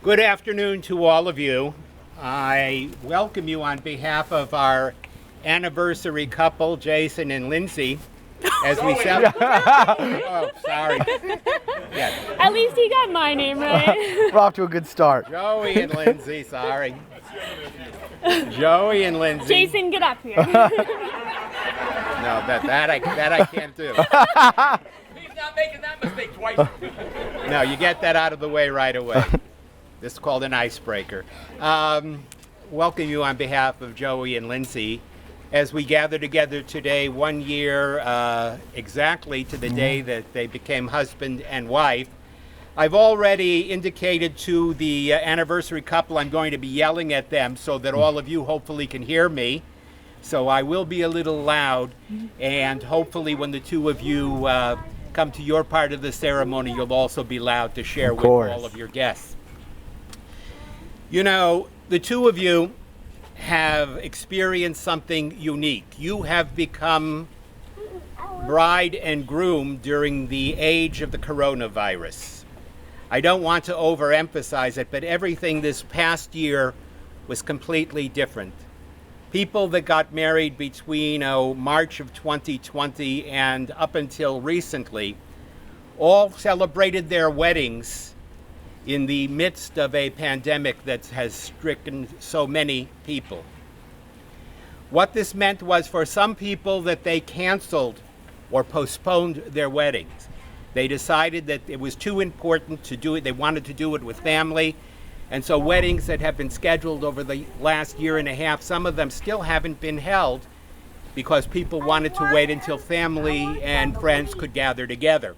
Good afternoon to all of you. I welcome you on behalf of our anniversary couple, Jason and Lindsay, as we celebrate. Oh, sorry. Yes. At least he got my name right. We're off to a good start. Joey and Lindsay, sorry. Joey and Lindsay. Jason, get up here. No, that I can't do. He's not making that mistake twice. No, you get that out of the way right away. This is called an icebreaker. Welcome you on behalf of Joey and Lindsay as we gather together today 1 year exactly to the day that they became husband and wife. I've already indicated to the anniversary couple I'm going to be yelling at them so that all of you hopefully can hear me. So I will be a little loud, and hopefully when the two of you come to your part of the ceremony, you'll also be loud to share with all of your guests. You know, the two of you have experienced something unique. You have become bride and groom during the age of the coronavirus. I don't want to overemphasize it, but everything this past year was completely different. People that got married between March of 2020 and up until recently all celebrated their weddings in the midst of a pandemic that has stricken so many people. What this meant was for some people that they canceled or postponed their weddings. They decided that it was too important to do it. They wanted to do it with family. And so weddings that have been scheduled over the last year and a half, some of them still haven't been held because people wanted to wait until family and friends could gather together.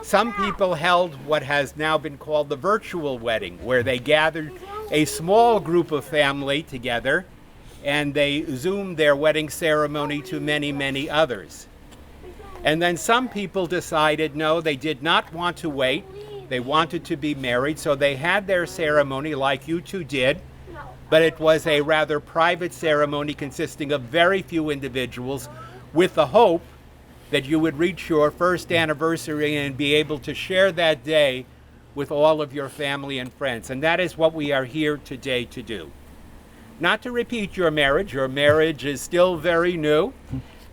Some people held what has now been called the virtual wedding, where they gathered a small group of family together and they zoomed their wedding ceremony to many, many others. And then some people decided, no, they did not want to wait. They wanted to be married, so they had their ceremony like you two did, but it was a rather private ceremony consisting of very few individuals with the hope that you would reach your first anniversary and be able to share that day with all of your family and friends. And that is what we are here today to do. Not to repeat your marriage is still very new.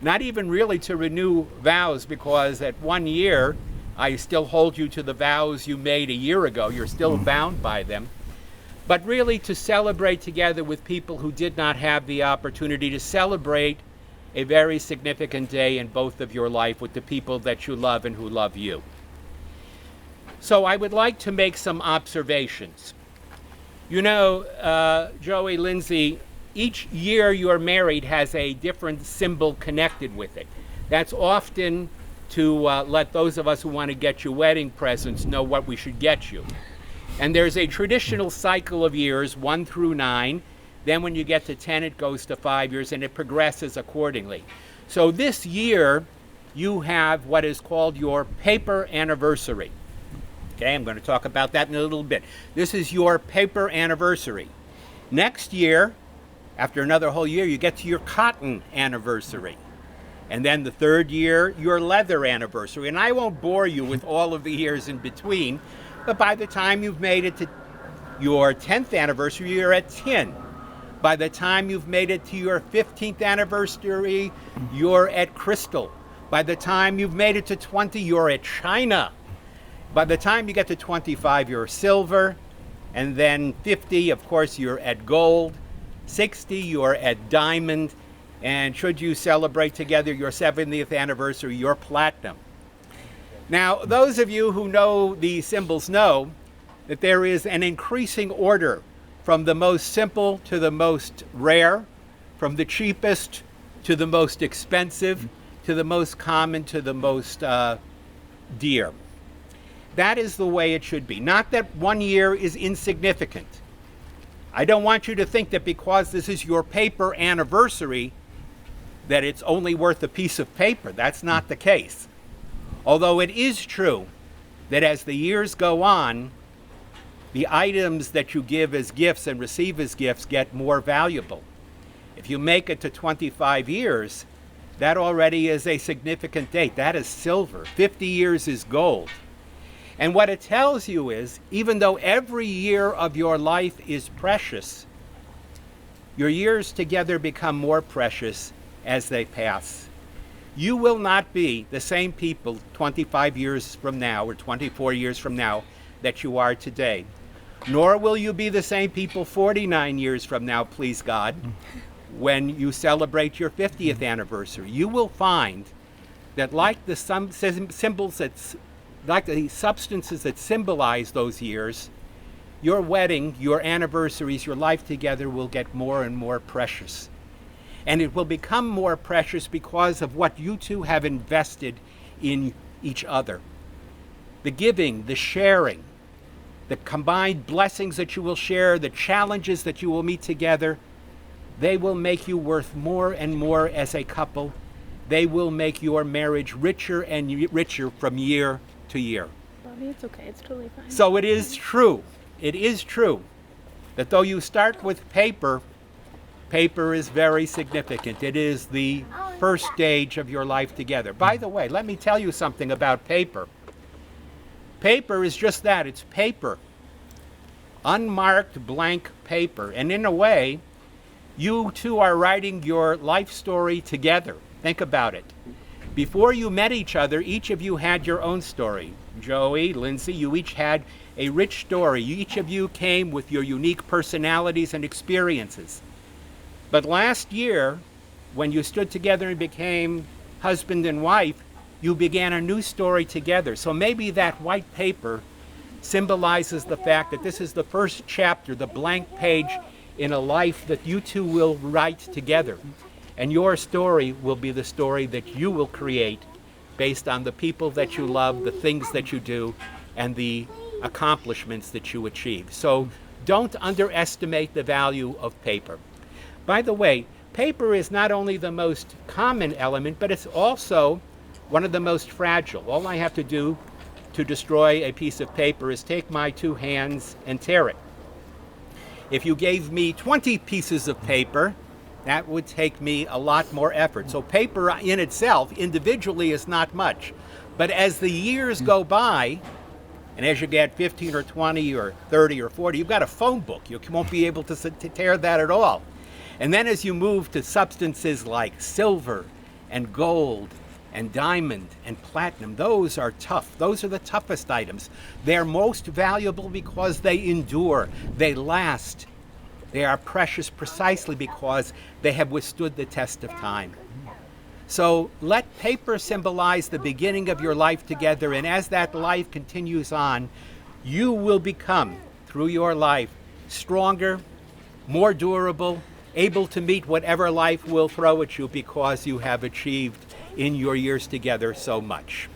Not even really to renew vows, because at 1 year, I still hold you to the vows you made a year ago. You're still bound by them. But really to celebrate together with people who did not have the opportunity to celebrate a very significant day in both of your life with the people that you love and who love you. So I would like to make some observations. You know, Joey, Lindsay, each year you're married has a different symbol connected with it. That's often to let those of us who want to get you wedding presents know what we should get you. And there's a traditional cycle of years, 1 through 9. Then when you get to 10, it goes to 5 years, and it progresses accordingly. So this year, you have what is called your paper anniversary. Okay, I'm going to talk about that in a little bit. This is your paper anniversary. Next year, after another whole year, you get to your cotton anniversary. And then the third year, your leather anniversary. And I won't bore you with all of the years in between, but by the time you've made it to your 10th anniversary, you're at tin. By the time you've made it to your 15th anniversary, you're at crystal. By the time you've made it to 20, you're at china. By the time you get to 25, you're silver. And then 50, of course, you're at gold. 60, you're at diamond. And should you celebrate together your 70th anniversary, you're platinum. Now, those of you who know these symbols know that there is an increasing order from the most simple to the most rare, from the cheapest to the most expensive, to the most common to the most dear. That is the way it should be. Not that 1 year is insignificant. I don't want you to think that because this is your paper anniversary that it's only worth a piece of paper. That's not the case. Although it is true that as the years go on, the items that you give as gifts and receive as gifts get more valuable. If you make it to 25 years, that already is a significant date. That is silver. 50 years is gold. And what it tells you is, even though every year of your life is precious, your years together become more precious as they pass. You will not be the same people 25 years from now or 24 years from now that you are today. Nor will you be the same people 49 years from now, please God, when you celebrate your 50th anniversary. You will find that like the symbols that, like the substances that symbolize those years, your wedding, your anniversaries, your life together will get more and more precious. And it will become more precious because of what you two have invested in each other. The giving, the sharing, the combined blessings that you will share, the challenges that you will meet together, they will make you worth more and more as a couple. They will make your marriage richer and richer from year to year. Bobby, it's okay. It's totally fine. So it is true that though you start with paper, paper is very significant. It is the first stage of your life together. By the way, let me tell you something about paper. Paper is just that, it's paper. Unmarked blank paper. And in a way, you two are writing your life story together. Think about it. Before you met each other, each of you had your own story. Joey, Lindsay, you each had a rich story. Each of you came with your unique personalities and experiences. But last year, when you stood together and became husband and wife, you began a new story together. So maybe that white paper symbolizes the fact that this is the first chapter, the blank page in a life that you two will write together. And your story will be the story that you will create based on the people that you love, the things that you do, and the accomplishments that you achieve. So don't underestimate the value of paper. By the way, paper is not only the most common element, but it's also one of the most fragile. All I have to do to destroy a piece of paper is take my two hands and tear it. If you gave me 20 pieces of paper, that would take me a lot more effort. So paper in itself, individually, is not much. But as the years go by, and as you get 15 or 20 or 30 or 40, you've got a phone book. You won't be able to tear that at all. And then as you move to substances like silver and gold and diamond and platinum, those are tough. Those are the toughest items. They're most valuable because they endure, they last. They are precious precisely because they have withstood the test of time. So let paper symbolize the beginning of your life together, and as that life continues on, you will become, through your life, stronger, more durable, able to meet whatever life will throw at you because you have achieved in your years together so much.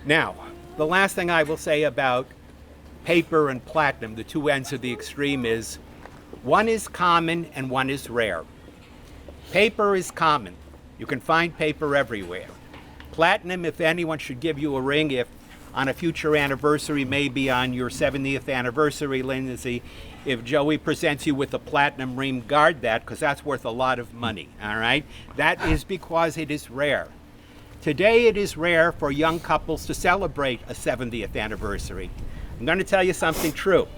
Now, the last thing I will say about paper and platinum, the two ends of the extreme, is one is common and one is rare. Paper is common. You can find paper everywhere. Platinum, if anyone should give you a ring, if on a future anniversary, maybe on your 70th anniversary, Lindsay, if Joey presents you with a platinum ring, guard that, because that's worth a lot of money, all right? That is because it is rare. Today it is rare for young couples to celebrate a 70th anniversary. I'm going to tell you something true.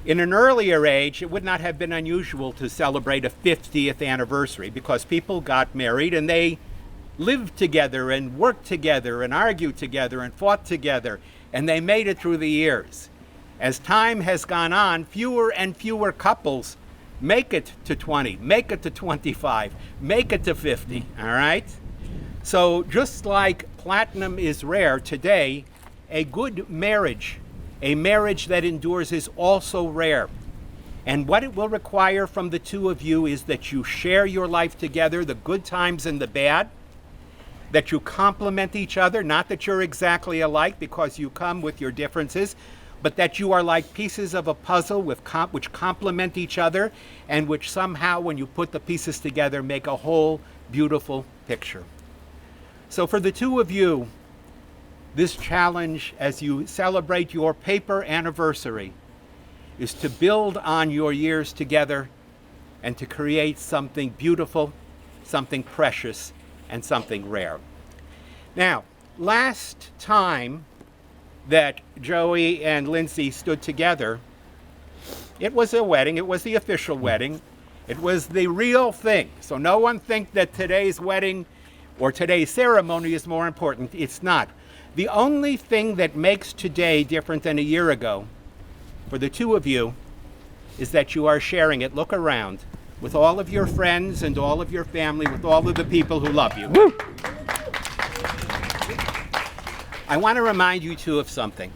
In an earlier age, it would not have been unusual to celebrate a 50th anniversary because people got married and they lived together and worked together and argued together and fought together, and they made it through the years. As time has gone on, fewer and fewer couples make it to 20, make it to 25, make it to 50, all right? So just like platinum is rare today, a good marriage, a marriage that endures, is also rare. And what it will require from the two of you is that you share your life together, the good times and the bad, that you complement each other, not that you're exactly alike because you come with your differences, but that you are like pieces of a puzzle which complement each other and which somehow, when you put the pieces together, make a whole beautiful picture. So for the two of you, this challenge as you celebrate your paper anniversary is to build on your years together and to create something beautiful, something precious, and something rare. Now, last time that Joey and Lindsay stood together, it was a wedding. It was the official wedding. It was the real thing. So no one think that today's wedding or today's ceremony is more important. It's not. The only thing that makes today different than a year ago for the two of you is that you are sharing it. Look around with all of your friends and all of your family, with all of the people who love you. Woo! I want to remind you too of something.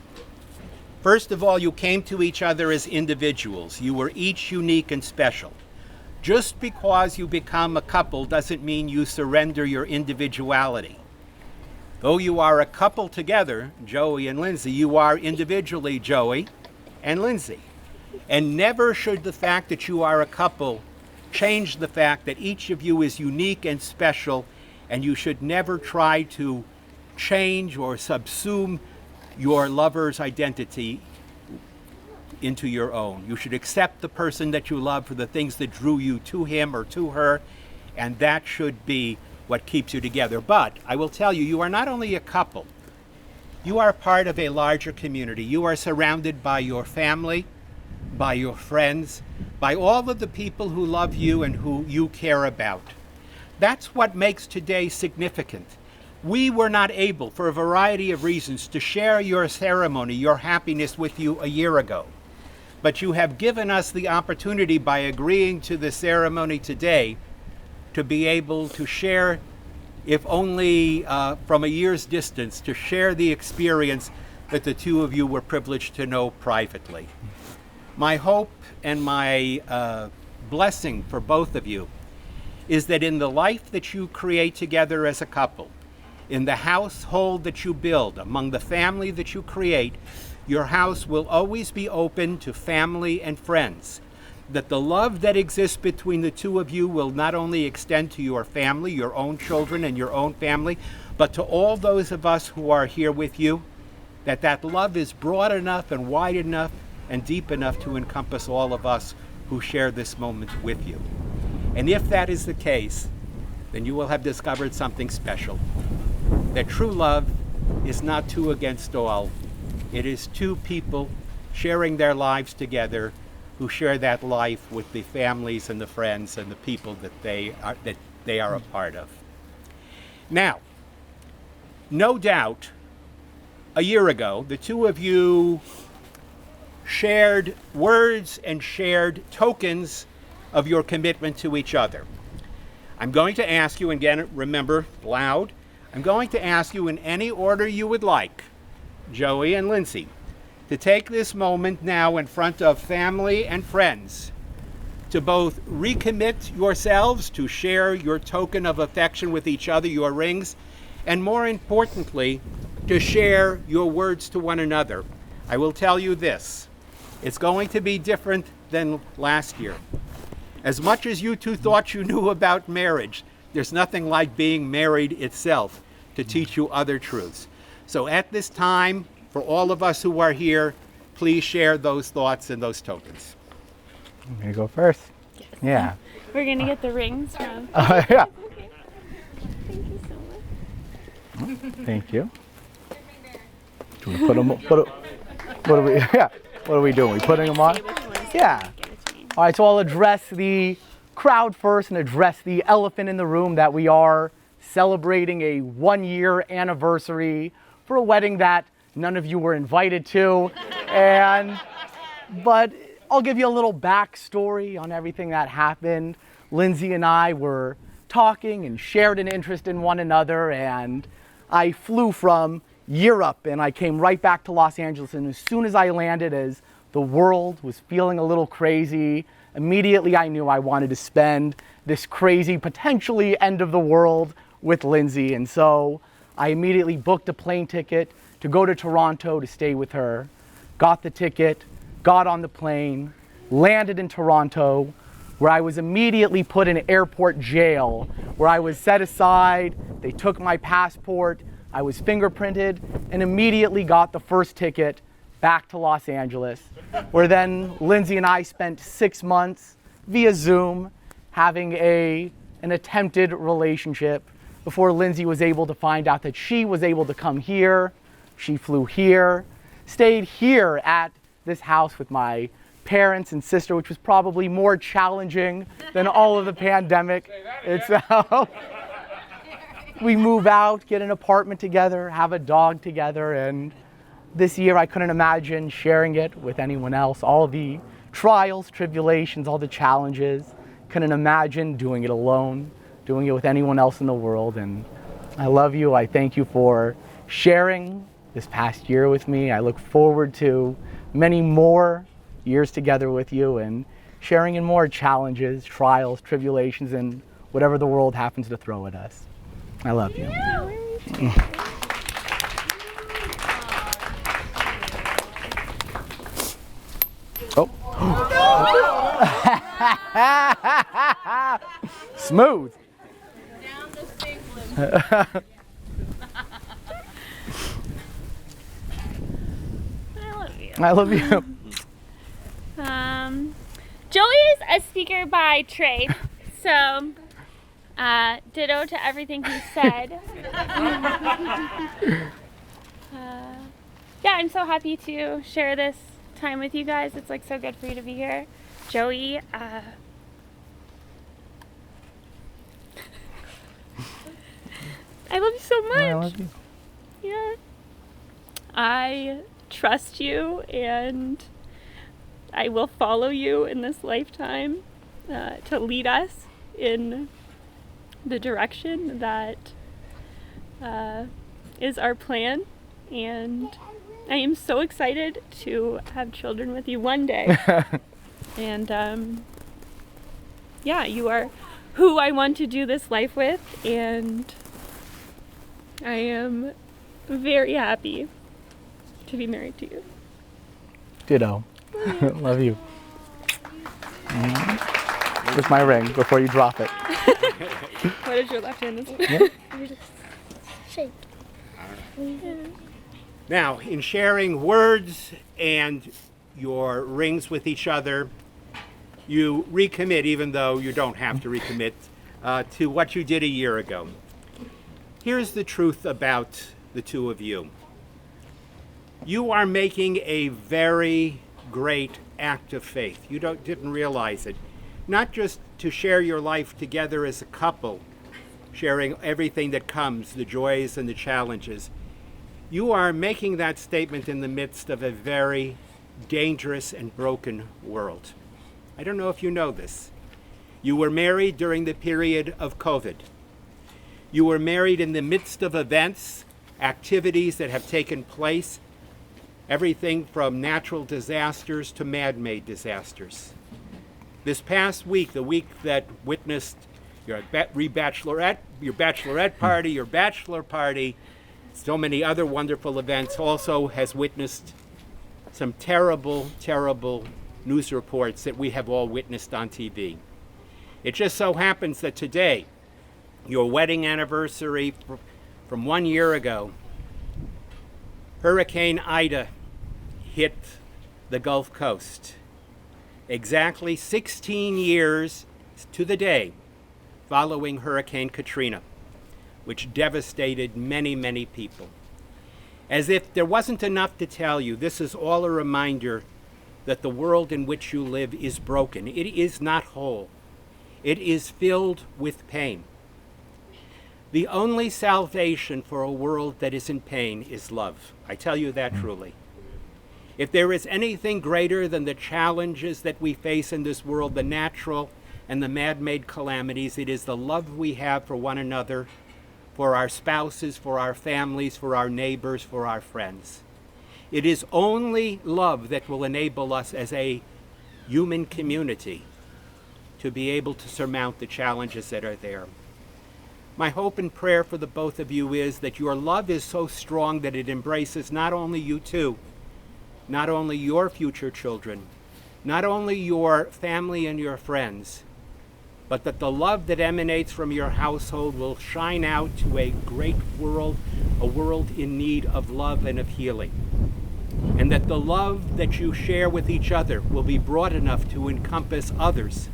First of all, you came to each other as individuals. You were each unique and special. Just because you become a couple doesn't mean you surrender your individuality. Though you are a couple together, Joey and Lindsay, you are individually Joey and Lindsay. And never should the fact that you are a couple change the fact that each of you is unique and special, and you should never try to change or subsume your lover's identity into your own. You should accept the person that you love for the things that drew you to him or to her, and that should be what keeps you together. But I will tell you, you are not only a couple, you are part of a larger community. You are surrounded by your family, by your friends, by all of the people who love you and who you care about. That's what makes today significant. We were not able, for a variety of reasons, to share your ceremony, your happiness with you a year ago. But you have given us the opportunity, by agreeing to the ceremony today, to be able to share, if only from a year's distance, to share the experience that the two of you were privileged to know privately. My hope and my blessing for both of you is that in the life that you create together as a couple, in the household that you build, among the family that you create, your house will always be open to family and friends. That the love that exists between the two of you will not only extend to your family, your own children and your own family, but to all those of us who are here with you, that that love is broad enough and wide enough and deep enough to encompass all of us who share this moment with you. And if that is the case, then you will have discovered something special. That true love is not two against all. It is two people sharing their lives together who share that life with the families and the friends and the people that they are a part of. Now, no doubt, a year ago, the two of you shared words and shared tokens of your commitment to each other. I'm going to ask you, again, remember, loud, I'm going to ask you in any order you would like, Joey and Lindsay, to take this moment now in front of family and friends to both recommit yourselves to share your token of affection with each other, your rings, and more importantly, to share your words to one another. I will tell you this, it's going to be different than last year. As much as you two thought you knew about marriage, there's nothing like being married itself to teach you other truths. So at this time, for all of us who are here, please share those thoughts and those tokens. I'm gonna go first. Yes. Yeah. We're gonna get the rings from. Yeah. Okay. Thank you so much. Thank you. Do we put them? What are we? Yeah. What are we doing? We putting them on? Yeah. All right. So I'll address the crowd first and address the elephant in the room that we are celebrating a 1-year anniversary for a wedding that none of you were invited to. But I'll give you a little backstory on everything that happened. Lindsay and I were talking and shared an interest in one another, and I flew from Europe and I came right back to Los Angeles, and as soon as I landed, as the world was feeling a little crazy, immediately I knew I wanted to spend this crazy, potentially end of the world with Lindsay, and so I immediately booked a plane ticket to go to Toronto to stay with her, got the ticket, got on the plane, landed in Toronto, where I was immediately put in airport jail, where I was set aside, they took my passport, I was fingerprinted, and immediately got the first ticket back to Los Angeles, where then Lindsay and I spent 6 months via Zoom having an attempted relationship before Lindsay was able to find out that she was able to come here. She flew here, stayed here at this house with my parents and sister, which was probably more challenging than all of the pandemic itself. We move out, get an apartment together, have a dog together, and this year I couldn't imagine sharing it with anyone else. All the trials, tribulations, all the challenges, couldn't imagine doing it alone, doing it with anyone else in the world. And I love you. I thank you for sharing this past year with me. I look forward to many more years together with you and sharing in more challenges, trials, tribulations, and whatever the world happens to throw at us. I love you. Oh. Smooth. Down the stink I love you. I love you. Joey is a speaker by trade, so ditto to everything he said. Yeah, I'm so happy to share this time with you guys. It's like so good for you to be here. Joey, I love you so much. I love you. Yeah. I trust you and I will follow you in this lifetime to lead us in the direction that is our plan. And I am so excited to have children with you one day. And yeah, you are who I want to do this life with, and I am very happy to be married to you. Ditto. Love you. Here's my ring before you drop it. What is your left hand? Yeah. Shake. Now, in sharing words and your rings with each other, you recommit, even though you don't have to recommit, to what you did a year ago. Here's the truth about the two of you. You are making a very great act of faith. You didn't realize it. Not just to share your life together as a couple, sharing everything that comes, the joys and the challenges. You are making that statement in the midst of a very dangerous and broken world. I don't know if you know this. You were married during the period of COVID. You were married in the midst of events, activities that have taken place, everything from natural disasters to man-made disasters. This past week, the week that witnessed your bachelorette party, your bachelor party, so many other wonderful events, also has witnessed some terrible, terrible news reports that we have all witnessed on TV. It just so happens that today, your wedding anniversary from 1 year ago, Hurricane Ida hit the Gulf Coast. Exactly 16 years to the day following Hurricane Katrina, which devastated many, many people. As if there wasn't enough to tell you, this is all a reminder that the world in which you live is broken. It is not whole. It is filled with pain. The only salvation for a world that is in pain is love. I tell you that truly. If there is anything greater than the challenges that we face in this world, the natural and the man-made calamities, it is the love we have for one another, for our spouses, for our families, for our neighbors, for our friends. It is only love that will enable us as a human community to be able to surmount the challenges that are there. My hope and prayer for the both of you is that your love is so strong that it embraces not only you two, not only your future children, not only your family and your friends, but that the love that emanates from your household will shine out to a great world, a world in need of love and of healing. And that the love that you share with each other will be broad enough to encompass others.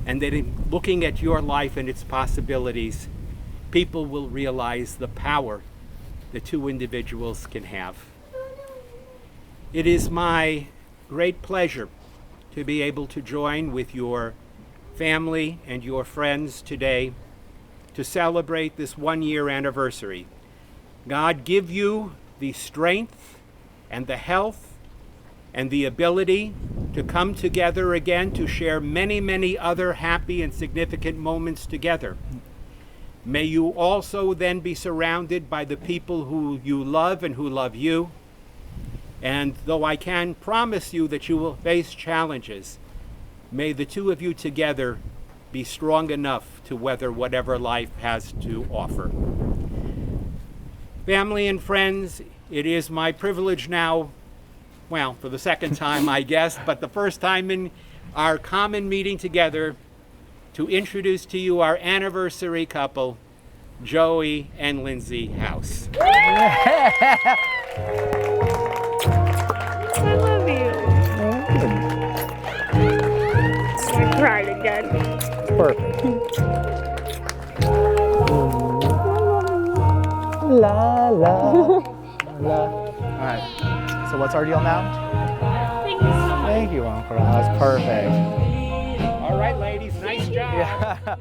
And that in looking at your life and its possibilities, people will realize the power the two individuals can have. It is my great pleasure to be able to join with your family and your friends today to celebrate this 1-year anniversary. God give you the strength and the health and the ability to come together again to share many, many other happy and significant moments together. May you also then be surrounded by the people who you love and who love you. And though I can promise you that you will face challenges, may the two of you together be strong enough to weather whatever life has to offer. Family and friends, it is my privilege now, well, for the second time, I guess, but the first time in our common meeting together, to introduce to you our anniversary couple, Joey and Lindsay Hauss. I love you. I cried again. Perfect. La la la. All right. So what's our deal now? Thank you so much. Thank you, Uncle. That was perfect. All right, ladies, nice job. Yeah.